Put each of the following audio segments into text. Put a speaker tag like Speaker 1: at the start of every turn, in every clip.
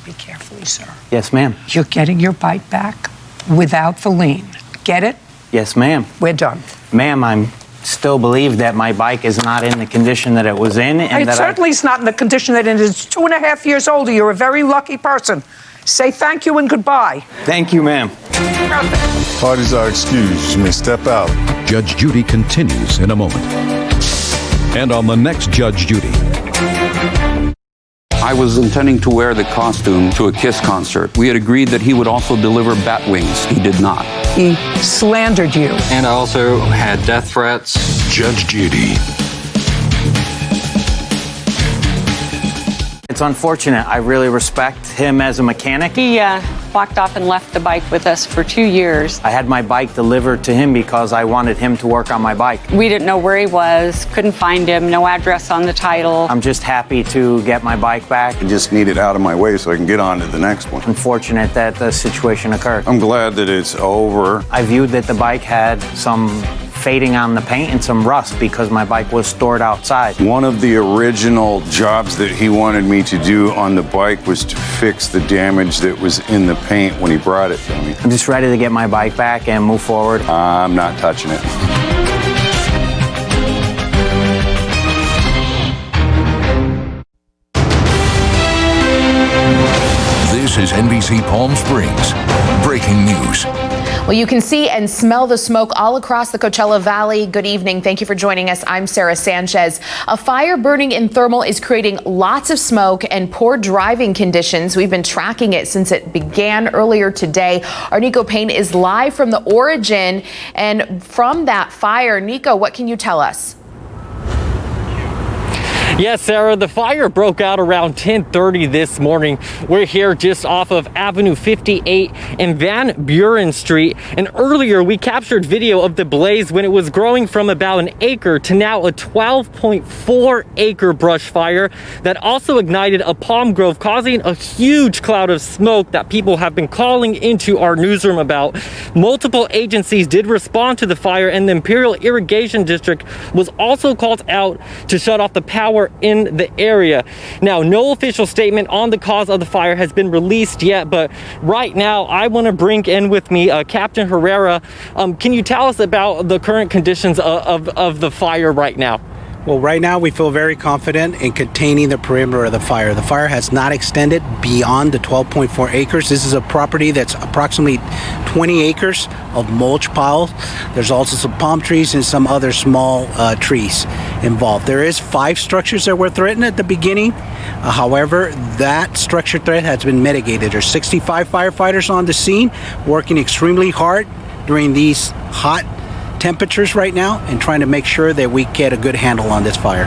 Speaker 1: me carefully, sir.
Speaker 2: Yes, ma'am.
Speaker 1: You're getting your bike back without the lien. Get it?
Speaker 2: Yes, ma'am.
Speaker 1: We're done.
Speaker 2: Ma'am, I'm still believe that my bike is not in the condition that it was in. And
Speaker 1: it certainly is not in the condition that it is. 2.5 years older. You're a very lucky person. Say thank you and goodbye.
Speaker 2: Thank you, ma'am.
Speaker 3: Parties are excused. You may step out.
Speaker 4: Judge Judy continues in a moment. And on the next Judge Judy.
Speaker 5: I was intending to wear the costume to a Kiss concert. We had agreed that he would also deliver bat wings. He did not.
Speaker 1: He slandered you.
Speaker 6: And I also had death threats.
Speaker 4: Judge Judy.
Speaker 2: It's unfortunate. I really respect him as a mechanic.
Speaker 7: He walked off and left the bike with us for 2 years.
Speaker 2: I had my bike delivered to him because I wanted him to work on my bike.
Speaker 7: We didn't know where he was, couldn't find him, no address on the title.
Speaker 2: I'm just happy to get my bike back.
Speaker 3: I just need it out of my way so I can get on to the next one.
Speaker 2: Unfortunate that the situation occurred.
Speaker 3: I'm glad that it's over.
Speaker 2: I viewed that the bike had some fading on the paint and some rust because my bike was stored outside.
Speaker 3: One of the original jobs that he wanted me to do on the bike was to fix the damage that was in the paint when he brought it to me.
Speaker 2: I'm just ready to get my bike back and move forward.
Speaker 3: I'm not touching it.
Speaker 4: This is NBC Palm Springs. Breaking news.
Speaker 8: Well, you can see and smell the smoke all across the Coachella Valley. Good evening. Thank you for joining us. I'm Sarah Sanchez. A fire burning in Thermal is creating lots of smoke and poor driving conditions. We've been tracking it since it began earlier today. Our Nico Payne is live from the origin. And from that fire, Nico, what can you tell us?
Speaker 9: Yes, Sarah, the fire broke out around 10:30 this morning. We're here just off of Avenue 58 and Van Buren Street. And earlier we captured video of the blaze when it was growing from about an acre to now a 12.4 acre brush fire that also ignited a palm grove, causing a huge cloud of smoke that people have been calling into our newsroom about. Multiple agencies did respond to the fire, and the Imperial Irrigation District was also called out to shut off the power in the area. Now, no official statement on the cause of the fire has been released yet, but right now I want to bring in with me Captain Herrera. Can you tell us about the current conditions of the fire right now?
Speaker 10: Well, right now we feel very confident in containing the perimeter of the fire. The fire has not extended beyond the 12.4 acres. This is a property that's approximately 20 acres of mulch piles. There's also some palm trees and some other small trees involved. There is 5 structures that were threatened at the beginning. However, that structure threat has been mitigated. There's 65 firefighters on the scene working extremely hard during these hot temperatures right now and trying to make sure that we get a good handle on this fire.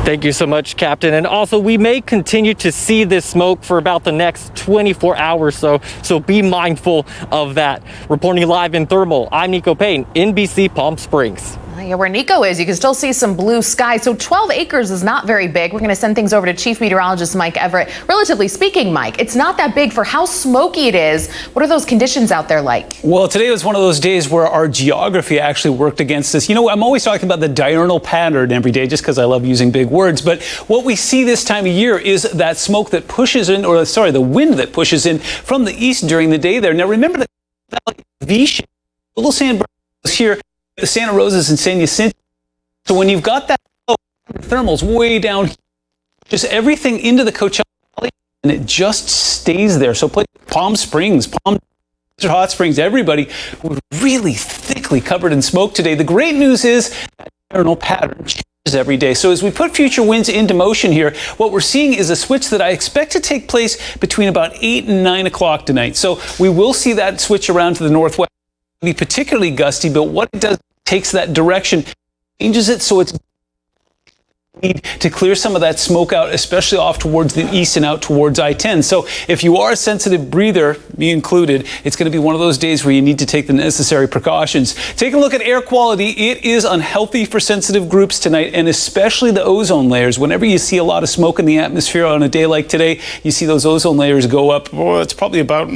Speaker 9: Thank you so much, Captain. And also, we may continue to see this smoke for about the next 24 hours, so be mindful of that. Reporting live in Thermal, I'm Nico Payne, NBC Palm Springs.
Speaker 8: Yeah, where Nico is, you can still see some blue sky. So 12 acres is not very big. We're going to send things over to Chief Meteorologist Mike Everett. Relatively speaking, Mike, it's not that big for how smoky it is. What are those conditions out there like?
Speaker 11: Well, today was one of those days where our geography actually worked against us. You know, I'm always talking about the diurnal pattern every day just because I love using big words. But what we see this time of year is that smoke that pushes in, or sorry, the wind that pushes in from the east during the day there. Now, remember that valley V-shape, little sandbars here, the Santa Rosas and San Jacinto. So when you've got that thermals way down here, just everything into the Coachella Valley, and it just stays there. So Palm Springs, Hot Springs, everybody was really thickly covered in smoke today. The great news is that diurnal pattern changes every day. So as we put future winds into motion here, what we're seeing is a switch that I expect to take place between about 8 and 9 o'clock tonight. So we will see that switch around to the northwest. Be particularly gusty, but what it does takes that direction, changes it so it's need to clear some of that smoke out, especially off towards the east and out towards I-10. So if you are a sensitive breather, me included, it's going to be one of those days where you need to take the necessary precautions. Take a look at air quality. It is unhealthy for sensitive groups tonight, and especially the ozone layers. Whenever you see a lot of smoke in the atmosphere on a day like today, you see those ozone layers go up. Oh, it's probably about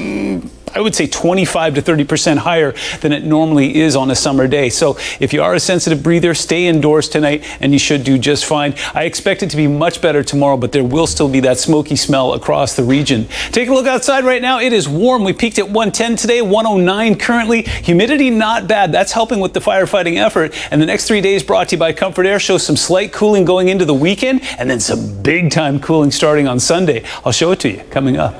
Speaker 11: I would say 25 to 30% higher than it normally is on a summer day. So if you are a sensitive breather, stay indoors tonight and you should do just fine. I expect it to be much better tomorrow, but there will still be that smoky smell across the region. Take a look outside right now. It is warm. We peaked at 110 today, 109 currently. Humidity not bad. That's helping with the firefighting effort. And the next 3 days brought to you by Comfort Air shows some slight cooling going into the weekend and then some big time cooling starting on Sunday. I'll show it to you coming up.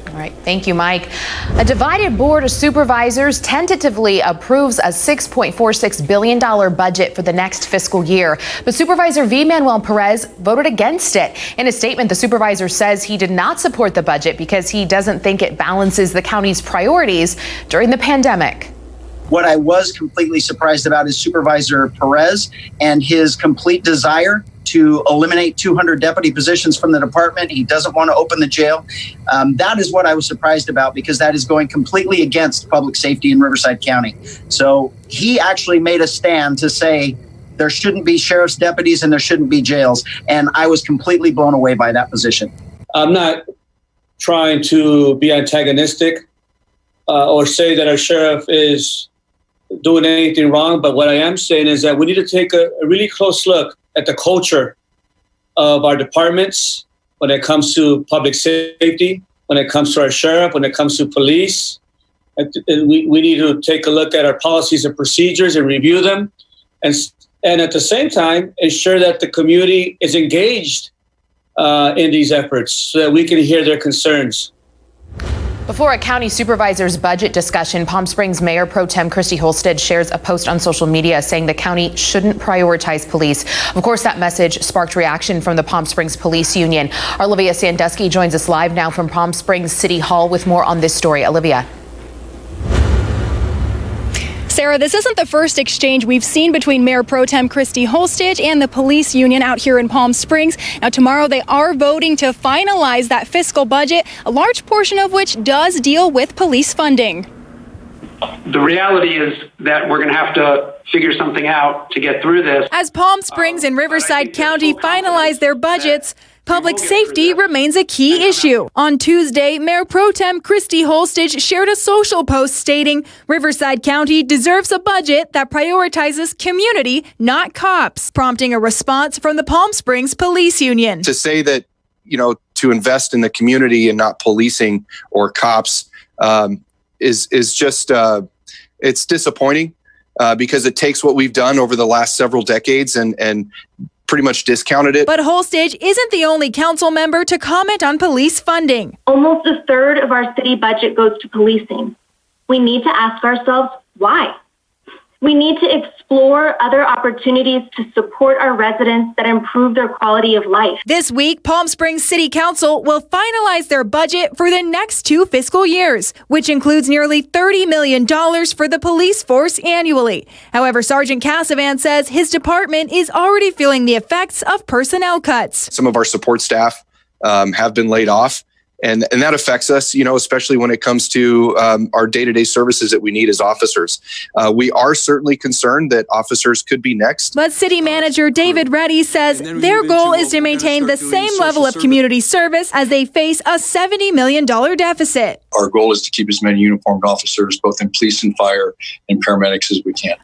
Speaker 8: All right, thank you, Mike. A divided board of supervisors tentatively approves a $6.46 billion budget for the next fiscal year. But Supervisor V. Manuel Perez voted against it. In a statement, the supervisor says he did not support the budget because he doesn't think it balances the county's priorities during the pandemic.
Speaker 12: What I was completely surprised about is Supervisor Perez and his complete desire to eliminate 200 deputy positions from the department. He doesn't want to open the jail. That is what I was surprised about, because that is going completely against public safety in Riverside County. So he actually made a stand to say there shouldn't be sheriff's deputies and there shouldn't be jails. And I was completely blown away by that position.
Speaker 13: I'm not trying to be antagonistic or say that our sheriff is doing anything wrong. But what I am saying is that we need to take a really close look at the culture of our departments when it comes to public safety, when it comes to our sheriff, when it comes to police. We need to take a look at our policies and procedures and review them. And at the same time, ensure that the community is engaged in these efforts so that we can hear their concerns.
Speaker 8: Before a county supervisor's budget discussion, Palm Springs Mayor Pro Tem Christy Holstead shares a post on social media saying the county shouldn't prioritize police. Of course, that message sparked reaction from the Palm Springs Police Union. Our Olivia Sandusky joins us live now from Palm Springs City Hall with more on this story. Olivia.
Speaker 14: Sarah, this isn't the first exchange we've seen between Mayor Pro Tem Christy Holstead and the police union out here in Palm Springs. Now, tomorrow they are voting to finalize that fiscal budget, a large portion of which does deal with police funding.
Speaker 15: The reality is that we're going to have to figure something out to get through this.
Speaker 14: As Palm Springs and Riverside County finalize their budgets, public safety remains a key issue. On Tuesday, Mayor Pro Tem Christy Holstead shared a social post stating Riverside County deserves a budget that prioritizes community, not cops, prompting a response from the Palm Springs Police Union.
Speaker 16: To say that, to invest in the community and not policing or cops is just, it's disappointing because it takes what we've done over the last several decades and pretty much discounted it.
Speaker 14: But Holstead isn't the only council member to comment on police funding.
Speaker 17: Almost a third of our city budget goes to policing. We need to ask ourselves why. We need to explore other opportunities to support our residents that improve their quality of life.
Speaker 14: This week, Palm Springs City Council will finalize their budget for the next 2 fiscal years, which includes nearly $30 million for the police force annually. However, Sergeant Cassavan says his department is already feeling the effects of personnel cuts.
Speaker 16: Some of our support staff have been laid off. And that affects us, especially when it comes to our day-to-day services that we need as officers. We are certainly concerned that officers could be next.
Speaker 14: But City Manager David Reddy says their goal is to maintain the same level of community service as they face a $70 million deficit.
Speaker 18: Our goal is to keep as many uniformed officers, both in police and fire and paramedics, as we can.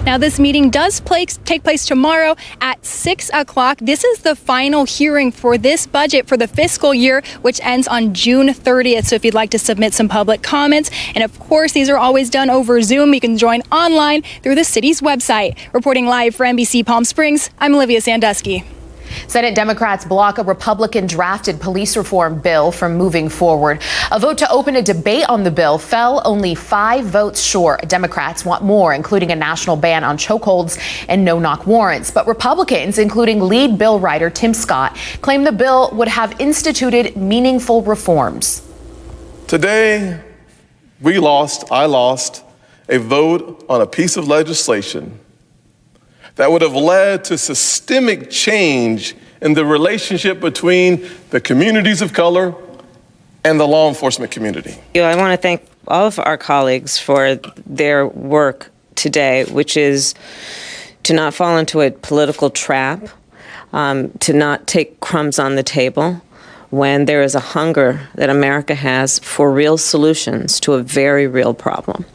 Speaker 14: Now, this meeting does take place tomorrow at 6 o'clock. This is the final hearing for this budget for the fiscal year, which ends on June 30th. So if you'd like to submit some public comments, and of course, these are always done over Zoom. You can join online through the city's website. Reporting live for NBC Palm Springs, I'm Olivia Sandusky.
Speaker 8: Senate Democrats block a Republican-drafted police reform bill from moving forward. A vote to open a debate on the bill fell only 5 votes short. Democrats want more, including a national ban on chokeholds and no-knock warrants. But Republicans, including lead bill writer Tim Scott, claim the bill would have instituted meaningful reforms.
Speaker 19: Today, I lost a vote on a piece of legislation that would have led to systemic change in the relationship between the communities of color and the law enforcement community.
Speaker 20: I want to thank all of our colleagues for their work today, which is to not fall into a political trap, to not take crumbs on the table, when there is a hunger that America has for real solutions to a very real problem.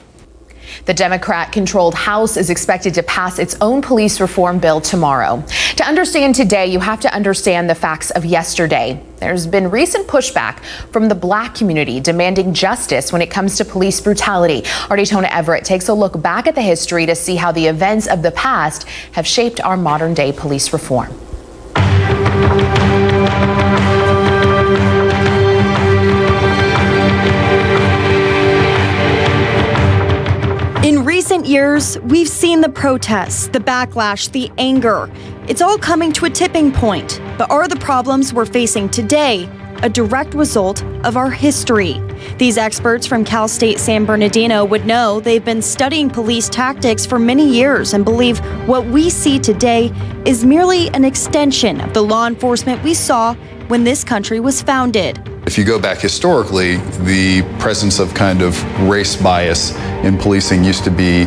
Speaker 8: The Democrat-controlled House is expected to pass its own police reform bill tomorrow. To understand today, you have to understand the facts of yesterday. There's been recent pushback from the Black community demanding justice when it comes to police brutality. Our Daytona Everett takes a look back at the history to see how the events of the past have shaped our modern-day police reform.
Speaker 21: In recent years, we've seen the protests, the backlash, the anger. It's all coming to a tipping point. But are the problems we're facing today a direct result of our history? These experts from Cal State San Bernardino would know they've been studying police tactics for many years and believe what we see today is merely an extension of the law enforcement we saw when this country was founded.
Speaker 22: If you go back historically, the presence of kind of race bias in policing used to be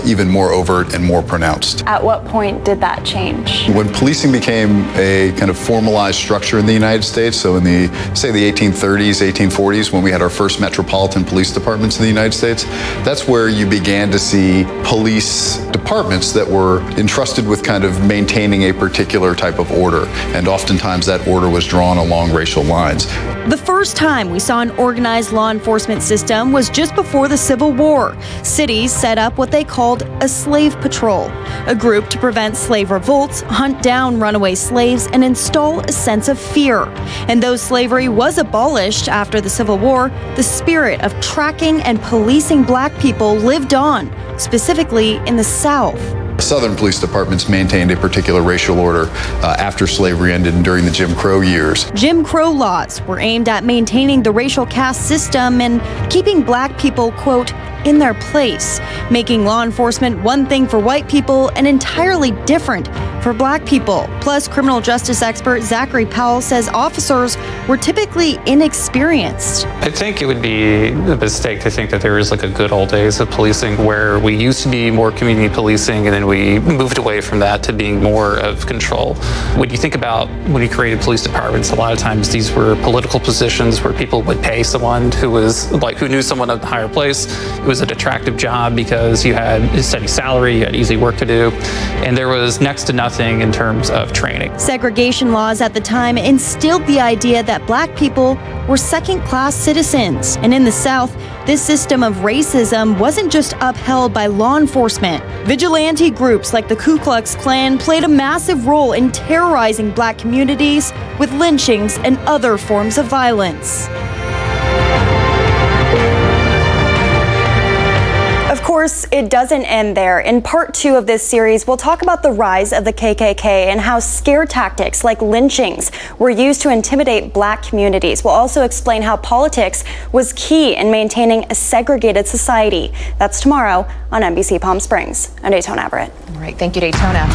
Speaker 22: even more overt and more pronounced.
Speaker 23: At what point did that change?
Speaker 22: When policing became a kind of formalized structure in the United States, so in the 1830s, 1840s, when we had our first metropolitan police departments in the United States, that's where you began to see police departments that were entrusted with kind of maintaining a particular type of order. And oftentimes that order was drawn along racial lines.
Speaker 21: The first time we saw an organized law enforcement system was just before the Civil War. Cities set up what they called a slave patrol, a group to prevent slave revolts, hunt down runaway slaves, and install a sense of fear. And though slavery was abolished after the Civil War, the spirit of tracking and policing Black people lived on, specifically in the South.
Speaker 22: Southern police departments maintained a particular racial order after slavery ended and during the Jim Crow years.
Speaker 21: Jim Crow laws were aimed at maintaining the racial caste system and keeping Black people, quote, in their place, making law enforcement one thing for white people and entirely different for Black people. Plus, criminal justice expert Zachary Powell says officers were typically inexperienced.
Speaker 24: I think it would be a mistake to think that there is like a good old days of policing where we used to be more community policing and then we moved away from that to being more of control. When you think about when you created police departments, a lot of times these were political positions where people would pay someone who knew someone at a higher place. It was an attractive job because you had a steady salary, you had easy work to do, and there was next to nothing in terms of training.
Speaker 21: Segregation laws at the time instilled the idea that Black people were second-class citizens. And in the South, this system of racism wasn't just upheld by law enforcement. Vigilante groups like the Ku Klux Klan played a massive role in terrorizing Black communities with lynchings and other forms of violence.
Speaker 23: Of course, it doesn't end there. In part 2 of this series, we'll talk about the rise of the KKK and how scare tactics like lynchings were used to intimidate Black communities. We'll also explain how politics was key in maintaining a segregated society. That's tomorrow on NBC Palm Springs. I'm Daytona Everett.
Speaker 8: All right, thank you, Daytona.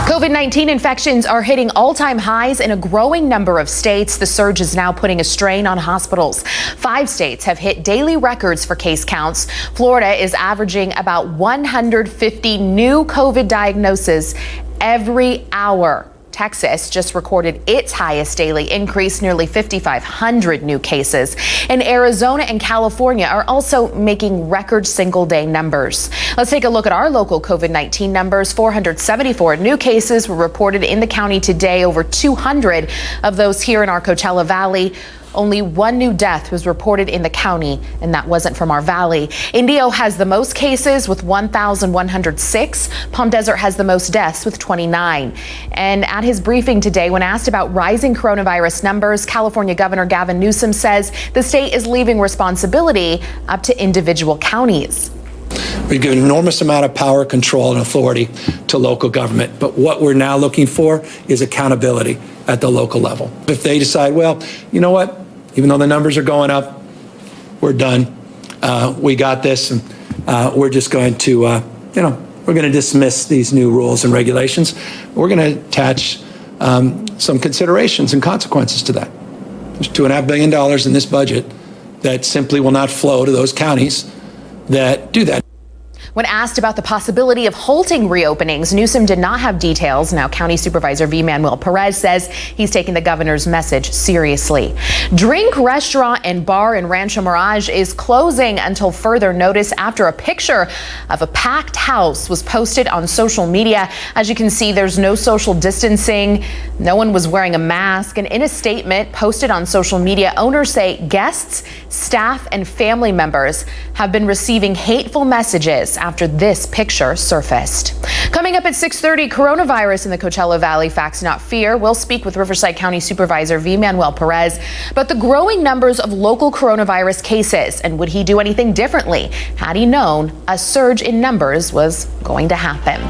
Speaker 8: COVID-19 infections are hitting all-time highs in a growing number of states. The surge is now putting a strain on hospitals. 5 states have hit daily records for case counts. Florida is averaging about 150 new COVID diagnoses every hour. Texas just recorded its highest daily increase, nearly 5,500 new cases. And Arizona and California are also making record single-day numbers. Let's take a look at our local COVID-19 numbers. 474 new cases were reported in the county today, over 200 of those here in our Coachella Valley. Only 1 new death was reported in the county, and that wasn't from our valley. Indio has the most cases with 1,106. Palm Desert has the most deaths with 29. And at his briefing today, when asked about rising coronavirus numbers, California Governor Gavin Newsom says the state is leaving responsibility up to individual counties.
Speaker 25: We've given an enormous amount of power, control, and authority to local government. But what we're now looking for is accountability at the local level. If they decide, well, you know what, even though the numbers are going up, we're done. We got this, and we're just going to, we're going to dismiss these new rules and regulations. We're going to attach some considerations and consequences to that. There's $2.5 billion in this budget that simply will not flow to those counties that do that.
Speaker 8: When asked about the possibility of halting reopenings, Newsom did not have details. Now, County Supervisor V. Manuel Perez says he's taking the governor's message seriously. Drink, restaurant, and bar in Rancho Mirage is closing until further notice after a picture of a packed house was posted on social media. As you can see, there's no social distancing. No one was wearing a mask. And in a statement posted on social media, owners say guests, staff, and family members have been receiving hateful messages after this picture surfaced. Coming up at 6:30, coronavirus in the Coachella Valley, facts not fear. We'll speak with Riverside County Supervisor V. Manuel Perez about the growing numbers of local coronavirus cases and would he do anything differently had he known a surge in numbers was going to happen.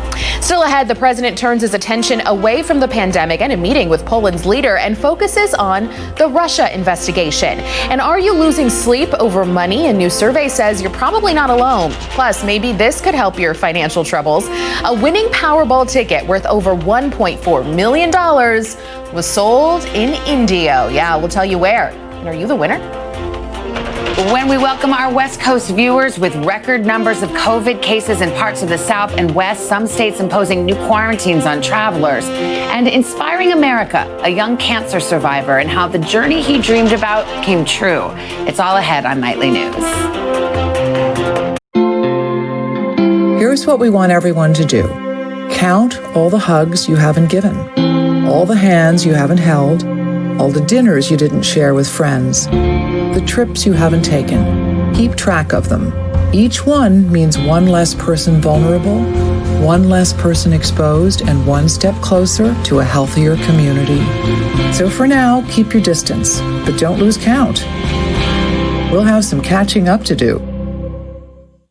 Speaker 8: Still ahead, the president turns his attention away from the pandemic and a meeting with Poland's leader and focuses on the Russia investigation. And are you losing sleep over money? A new survey says you're probably not alone. Plus, maybe this could help your financial troubles. A winning Powerball ticket worth over $1.4 million was sold in India. Yeah, we'll tell you where. And are you the winner?
Speaker 1: When we welcome our West Coast viewers with record numbers of COVID cases in parts of the South and West, some states imposing new quarantines on travelers, and Inspiring America, a young cancer survivor, and how the journey he dreamed about came true. It's all ahead on Nightly News.
Speaker 2: Here's what we want everyone to do. Count all the hugs you haven't given, all the hands you haven't held, all the dinners you didn't share with friends, the trips you haven't taken. Keep track of them. Each one means one less person vulnerable, one less person exposed, and one step closer to a healthier community. So for now, keep your distance, but don't lose count. We'll have some catching up to do.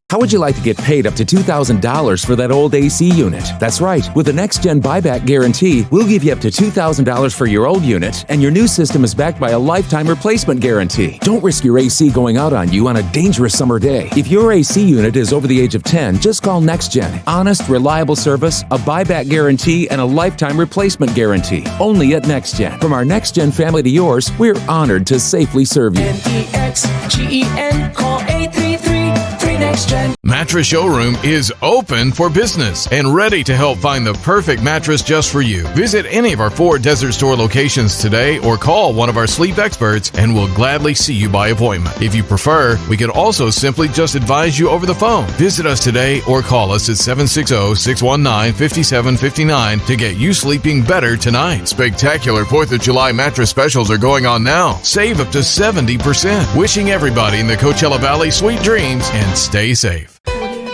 Speaker 5: How would you like to get paid up to $2,000 for that old AC unit? That's right. With the Next Gen Buyback Guarantee, we'll give you up to $2,000 for your old unit, and your new system is backed by a lifetime replacement guarantee. Don't risk your AC going out on you on a dangerous summer day. If your AC unit is over the age of 10, just call Next Gen. Honest, reliable service, a buyback guarantee, and a lifetime replacement guarantee. Only at Next Gen. From our Next Gen family to yours, we're honored to safely serve you.
Speaker 6: NEXGEN, call 833-3NEXTGEN.
Speaker 7: Mattress Showroom is open for business and ready to help find the perfect mattress just for you. Visit any of our 4 Desert Store locations today or call one of our sleep experts and we'll gladly see you by appointment. If you prefer, we can also simply just advise you over the phone. Visit us today or call us at 760-619-5759 to get you sleeping better tonight. Spectacular 4th of July mattress specials are going on now. Save up to 70%. Wishing everybody in the Coachella Valley sweet dreams and stay safe.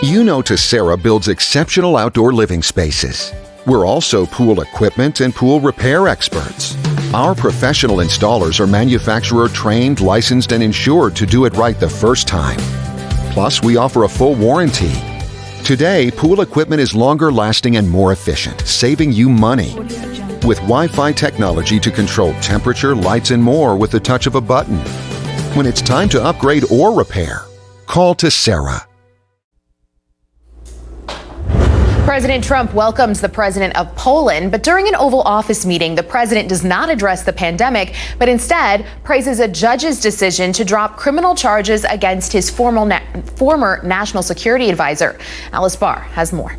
Speaker 26: You know Tessera builds exceptional outdoor living spaces. We're also pool equipment and pool repair experts. Our professional installers are manufacturer trained, licensed, and insured to do it right the first time. Plus, we offer a full warranty. Today, pool equipment is longer lasting and more efficient, saving you money. With Wi-Fi technology to control temperature, lights, and more with the touch of a button. When it's time to upgrade or repair, call Tessera.
Speaker 8: President Trump welcomes the president of Poland, but during an Oval Office meeting, the president does not address the pandemic, but instead praises a judge's decision to drop criminal charges against his former national security advisor. Alice Barr has more.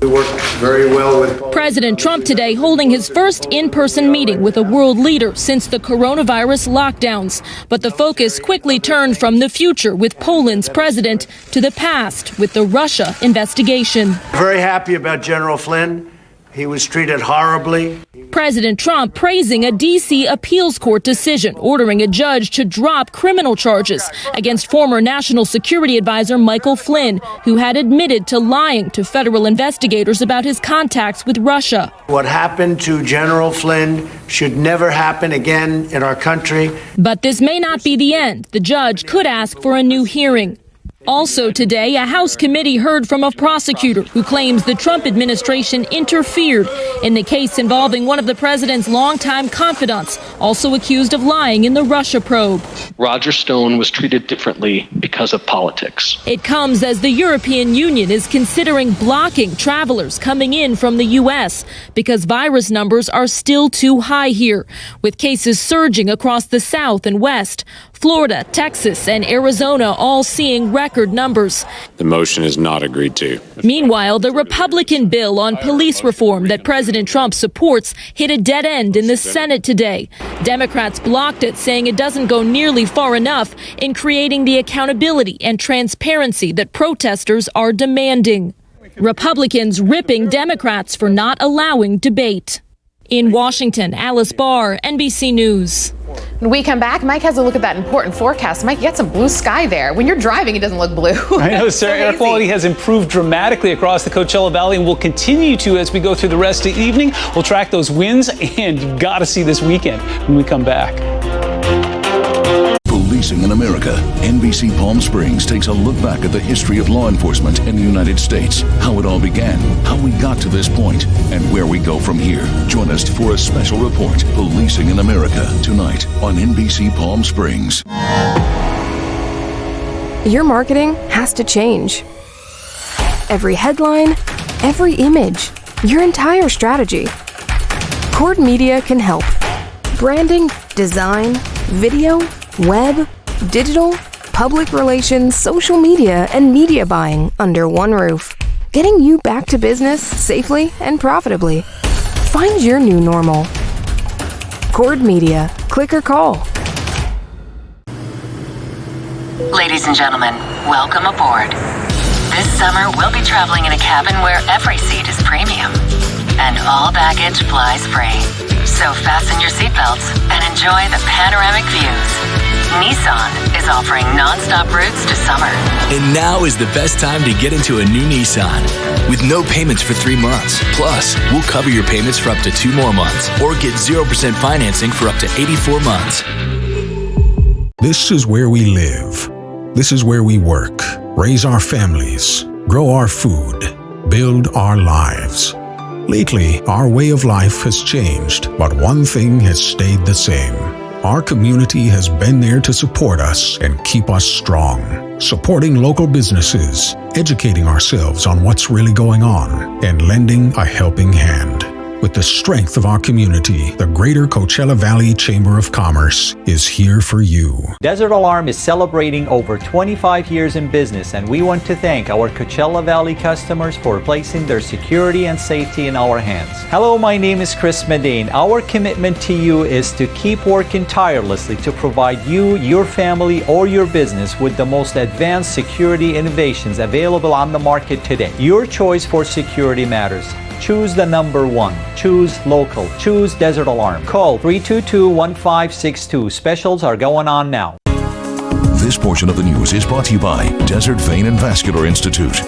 Speaker 27: We work very well with
Speaker 28: President Trump today holding his first in-person meeting with a world leader since the coronavirus lockdowns. But the focus quickly turned from the future with Poland's president to the past with the Russia investigation.
Speaker 27: Very happy about General Flynn. He was treated horribly.
Speaker 28: President Trump praising a D.C. appeals court decision ordering a judge to drop criminal charges against former National Security Advisor Michael Flynn, who had admitted to lying to federal investigators about his contacts with Russia.
Speaker 27: What happened to General Flynn should never happen again in our country.
Speaker 28: But this may not be the end. The judge could ask for a new hearing. Also today, a House committee heard from a prosecutor who claims the Trump administration interfered in the case involving one of the president's longtime confidants, also accused of lying in the Russia probe.
Speaker 29: Roger Stone was treated differently because of politics.
Speaker 28: It comes as the European Union is considering blocking travelers coming in from the U.S. because virus numbers are still too high here, with cases surging across the South and West. Florida, Texas, and Arizona all seeing record numbers.
Speaker 3: The motion is not agreed to.
Speaker 28: Meanwhile, the Republican bill on police reform that President Trump supports hit a dead end in the Senate today. Democrats blocked it, saying it doesn't go nearly far enough in creating the accountability and transparency that protesters are demanding. Republicans ripping Democrats for not allowing debate. In Washington, Alice Barr, NBC News.
Speaker 8: When we come back, Mike has a look at that important forecast. Mike, you got some blue sky there. When you're driving, it doesn't look blue.
Speaker 4: I know, Sarah. Air quality has improved dramatically across the Coachella Valley and will continue to as we go through the rest of the evening. We'll track those winds, and you've got to see this weekend when we come back.
Speaker 9: Policing in America. NBC Palm Springs takes a look back at the history of law enforcement in the United States, how it all began, how we got to this point, and where we go from here. Join us for a special report, Policing in America, tonight on NBC Palm Springs.
Speaker 10: Your marketing has to change. Every headline, every image, your entire strategy. Cord Media can help. Branding, design, video, web, digital, public relations, social media, and media buying under one roof. Getting you back to business safely and profitably. Find your new normal. Cord Media. Click or call.
Speaker 11: Ladies and gentlemen, welcome aboard. This summer, we'll be traveling in a cabin where every seat is premium and all baggage flies free. So fasten your seatbelts and enjoy the panoramic views. Nissan is offering non-stop routes to summer.
Speaker 12: And now is the best time to get into a new Nissan. With no payments for 3 months. Plus, we'll cover your payments for up to 2 more months. Or get 0% financing for up to 84 months.
Speaker 13: This is where we live. This is where we work, raise our families, grow our food, build our lives. Lately, our way of life has changed, but one thing has stayed the same. Our community has been there to support us and keep us strong, supporting local businesses, educating ourselves on what's really going on, and lending a helping hand. With the strength of our community, the Greater Coachella Valley Chamber of Commerce is here for you.
Speaker 15: Desert Alarm is celebrating over 25 years in business, and we want to thank our Coachella Valley customers for placing their security and safety in our hands. Hello, my name is Chris Medane. Our commitment to you is to keep working tirelessly to provide you, your family, or your business with the most advanced security innovations available on the market today. Your choice for security matters. Choose the number 1. Choose local. Choose Desert Alarm. Call 322-1562. Specials are going on now.
Speaker 9: This portion of the news is brought to you by Desert Vein and Vascular Institute.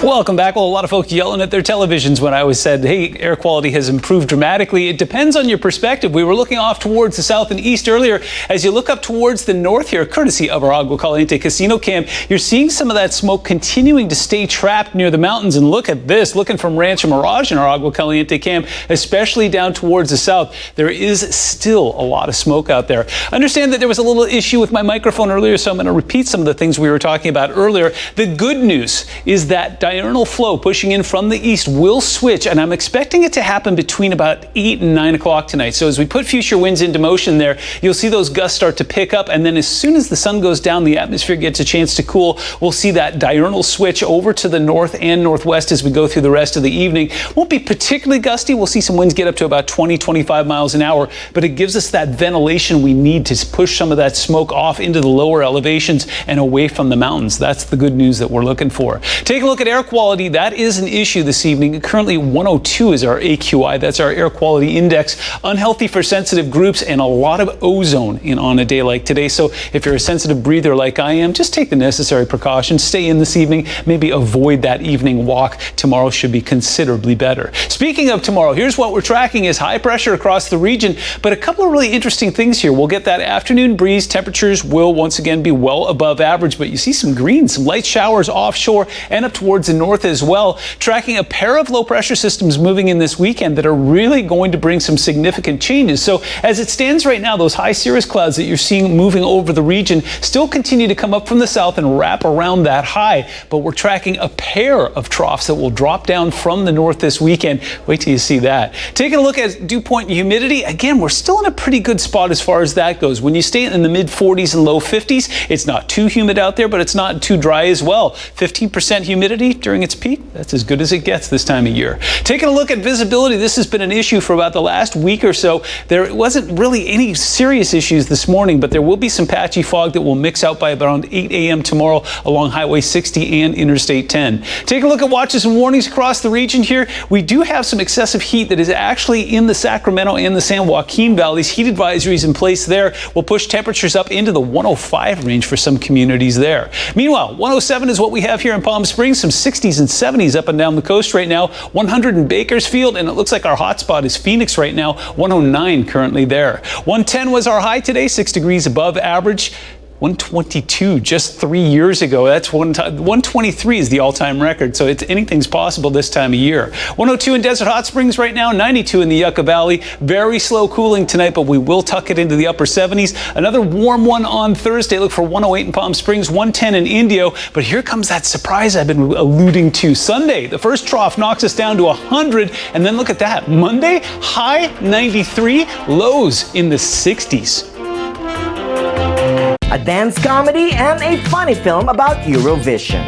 Speaker 4: Welcome back. Well, a lot of folks yelling at their televisions when I was said, hey, air quality has improved dramatically. It depends on your perspective. We were looking off towards the south and east earlier. As you look up towards the north here, courtesy of our Agua Caliente Casino Cam, you're seeing some of that smoke continuing to stay trapped near the mountains. And look at this, looking from Rancho Mirage in our Agua Caliente Cam, especially down towards the south, there is still a lot of smoke out there. Understand that there was a little issue with my microphone earlier, so I'm going to repeat some of the things we were talking about earlier. The good news is that diurnal flow pushing in from the east will switch, and I'm expecting it to happen between about 8 and 9 o'clock tonight. So as we put future winds into motion there, you'll see those gusts start to pick up, and then as soon as the sun goes down, the atmosphere gets a chance to cool. We'll see that diurnal switch over to the north and northwest as we go through the rest of the evening. Won't be particularly gusty. We'll see some winds get up to about 20-25 miles an hour, but it gives us that ventilation we need to push some of that smoke off into the lower elevations and away from the mountains. That's the good news that we're looking for. Take a look at air quality. That is an issue this evening. Currently 102 is our AQI. That's our air quality index. Unhealthy for sensitive groups and a lot of ozone on a day like today. So if you're a sensitive breather like I am, just take the necessary precautions. Stay in this evening. Maybe avoid that evening walk. Tomorrow should be considerably better. Speaking of tomorrow, here's what we're tracking is high pressure across the region, but a couple of really interesting things here. We'll get that afternoon breeze. Temperatures will once again be well above average, but you see some green, some light showers offshore and up towards towards the north as well, tracking a pair of low pressure systems moving in this weekend that are really going to bring some significant changes. So as it stands right now, those high cirrus clouds that you're seeing moving over the region still continue to come up from the south and wrap around that high. But we're tracking a pair of troughs that will drop down from the north this weekend. Wait till you see that. Taking a look at dew point and humidity, again, we're still in a pretty good spot as far as that goes. When you stay in the mid 40s and low 50s, it's not too humid out there, but it's not too dry as well. 15% humidity during its peak, that's as good as it gets this time of year. Taking a look at visibility, this has been an issue for about the last week or so. There wasn't really any serious issues this morning, but there will be some patchy fog that will mix out by around 8 a.m. tomorrow along Highway 60 and Interstate 10. Take a look at watches and warnings across the region here. We do have some excessive heat that is actually in the Sacramento and the San Joaquin valleys. Heat advisories in place there will push temperatures up into the 105 range for some communities there. Meanwhile, 107 is what we have here in Palm Springs, some 60s and 70s up and down the coast right now, 100 in Bakersfield, and it looks like our hotspot is Phoenix right now, 109 currently there. 110 was our high today, 6 degrees above average. 122 just 3 years ago. That's 123 is the all-time record, so anything's possible this time of year. 102 in Desert Hot Springs right now, 92 in the Yucca Valley. Very slow cooling tonight, but we will tuck it into the upper 70s. Another warm one on Thursday. Look for 108 in Palm Springs, 110 in Indio. But here comes that surprise I've been alluding to. Sunday, the first trough knocks us down to 100, and then look at that. Monday, high 93, lows in the 60s.
Speaker 14: A dance comedy and a funny film about Eurovision.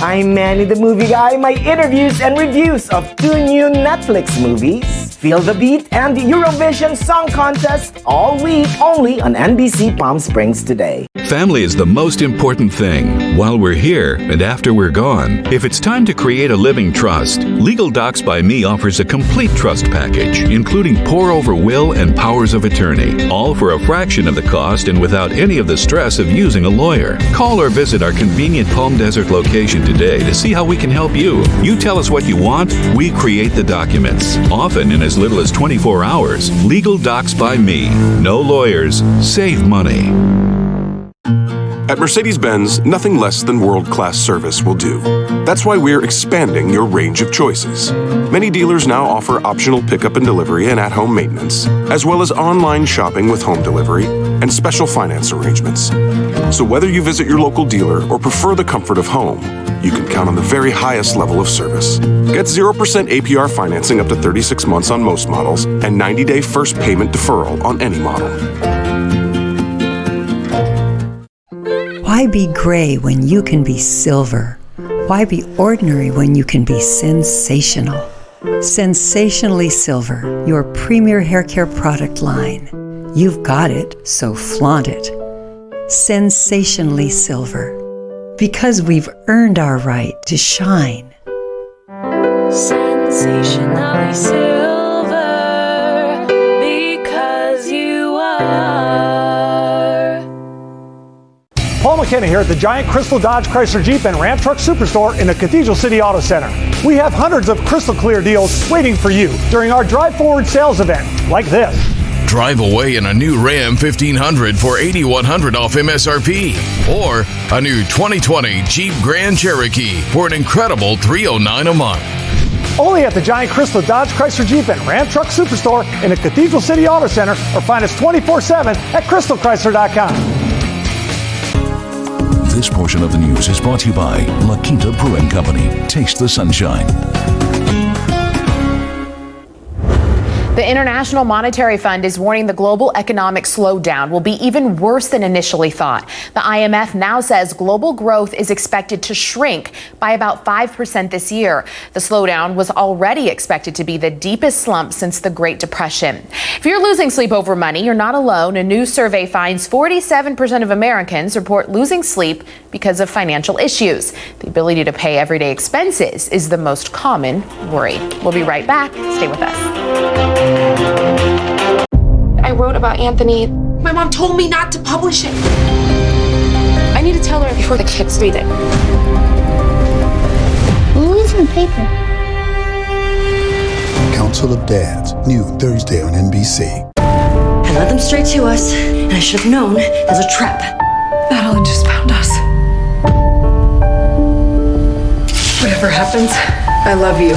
Speaker 14: I'm Manny the Movie Guy, my interviews and reviews of 2 new Netflix movies, Feel the Beat and Eurovision Song Contest, all week only on NBC Palm Springs Today.
Speaker 16: Family is the most important thing while we're here and after we're gone. If it's time to create a living trust, Legal Docs by Me offers a complete trust package, including pour-over will and powers of attorney, all for a fraction of the cost and without any of the stress of using a lawyer. Call or visit our convenient Palm Desert location today to see how we can help you. You tell us what you want, we create the documents, often in as little as 24 hours. Legal Docs by Me. No lawyers, save money.
Speaker 17: At Mercedes-Benz, nothing less than world-class service will do. That's why we're expanding your range of choices. Many dealers now offer optional pickup and delivery and at-home maintenance, as well as online shopping with home delivery and special finance arrangements. So whether you visit your local dealer or prefer the comfort of home, you can count on the very highest level of service. Get 0% APR financing up to 36 months on most models and 90-day first payment deferral on any model.
Speaker 18: Why be gray when you can be silver? Why be ordinary when you can be sensational? Sensationally Silver, your premier hair care product line. You've got it, so flaunt it. Sensationally Silver, because we've earned our right to shine.
Speaker 6: Sensationally silver, because you are.
Speaker 19: Paul McKenna here at the Giant Crystal Dodge Chrysler Jeep and Ram Truck Superstore in the Cathedral City Auto Center. We have hundreds of crystal clear deals waiting for you during our Drive Forward sales event, like this.
Speaker 7: Drive away in a new Ram 1500 for $8,100 off MSRP. Or a new 2020 Jeep Grand Cherokee for an incredible $309 a month.
Speaker 19: Only at the Giant Crystal Dodge Chrysler Jeep and Ram Truck Superstore in the Cathedral City Auto Center, or find us 24/7 at crystalchrysler.com.
Speaker 9: This portion of the news is brought to you by La Quinta Brewing Company. Taste the sunshine.
Speaker 8: The International Monetary Fund is warning the global economic slowdown will be even worse than initially thought. The IMF now says global growth is expected to shrink by about 5% this year. The slowdown was already expected to be the deepest slump since the Great Depression. If you're losing sleep over money, you're not alone. A new survey finds 47% of Americans report losing sleep because of financial issues. The ability to pay everyday expenses is the most common worry. We'll be right back. Stay with us.
Speaker 20: I wrote about Anthony. My mom told me not to publish it. I need to tell her before the kids read it.
Speaker 21: Who's in the paper?
Speaker 22: Council of Dads, new Thursday on NBC.
Speaker 24: I led them straight to us, and I should have known it was a trap.
Speaker 21: Madeline just found us. We have
Speaker 1: whatever happens, I love you.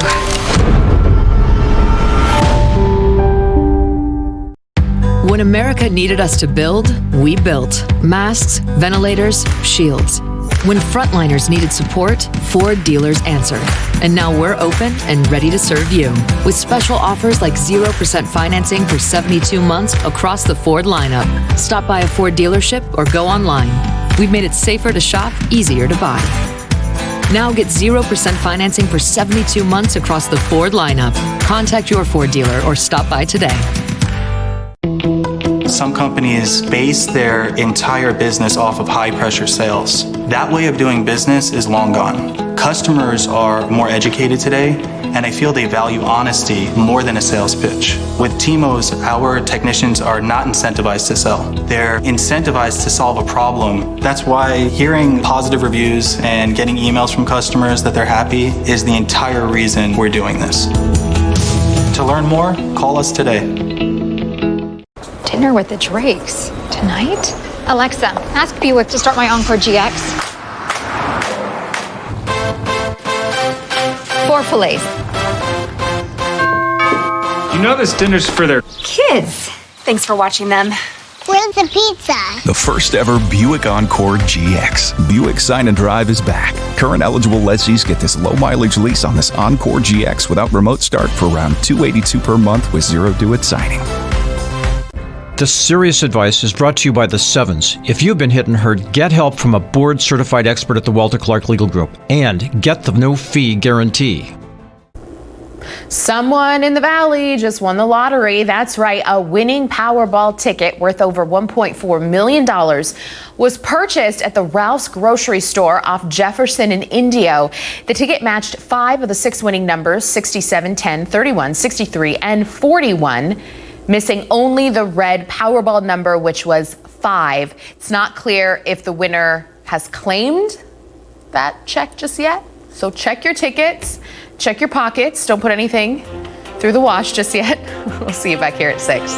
Speaker 2: When America needed us to build, we built. Masks, ventilators, shields. When frontliners needed support, Ford dealers answered. And now we're open and ready to serve you. With special offers like 0% financing for 72 months across the Ford lineup. Stop by a Ford dealership or go online. We've made it safer to shop, easier to buy. Now get 0% financing for 72 months across the Ford lineup. Contact your Ford dealer or stop by today.
Speaker 5: Some companies base their entire business off of high-pressure sales. That way of doing business is long gone. Customers are more educated today, and I feel they value honesty more than a sales pitch. With TMOS, our technicians are not incentivized to sell. They're incentivized to solve a problem. That's why hearing positive reviews and getting emails from customers that they're happy is the entire reason we're doing this. To learn more, call us today.
Speaker 21: Dinner with the Drakes tonight? Alexa, ask Buick to start my Encore GX. 4 fillets.
Speaker 23: You know this dinner's for their
Speaker 21: Kids. Thanks for watching them.
Speaker 25: Where's the pizza?
Speaker 26: The first ever Buick Encore GX. Buick Sign and Drive is back. Current eligible lessees get this low mileage lease on this Encore GX without remote start for around $282 per month with 0 due at signing.
Speaker 27: This serious advice is brought to you by the Sevens. If you've been hit and hurt, get help from a board-certified expert at the Walter Clark Legal Group. And get the no-fee guarantee.
Speaker 8: Someone in the Valley just won the lottery. That's right, a winning Powerball ticket worth over $1.4 million was purchased at the Ralph's grocery store off Jefferson in Indio. The ticket matched 5 of the 6 winning numbers, 67, 10, 31, 63, and 41. Missing only the red Powerball number, which was 5. It's not clear if the winner has claimed that check just yet. So check your tickets, check your pockets. Don't put anything through the wash just yet. We'll see you back here at 6.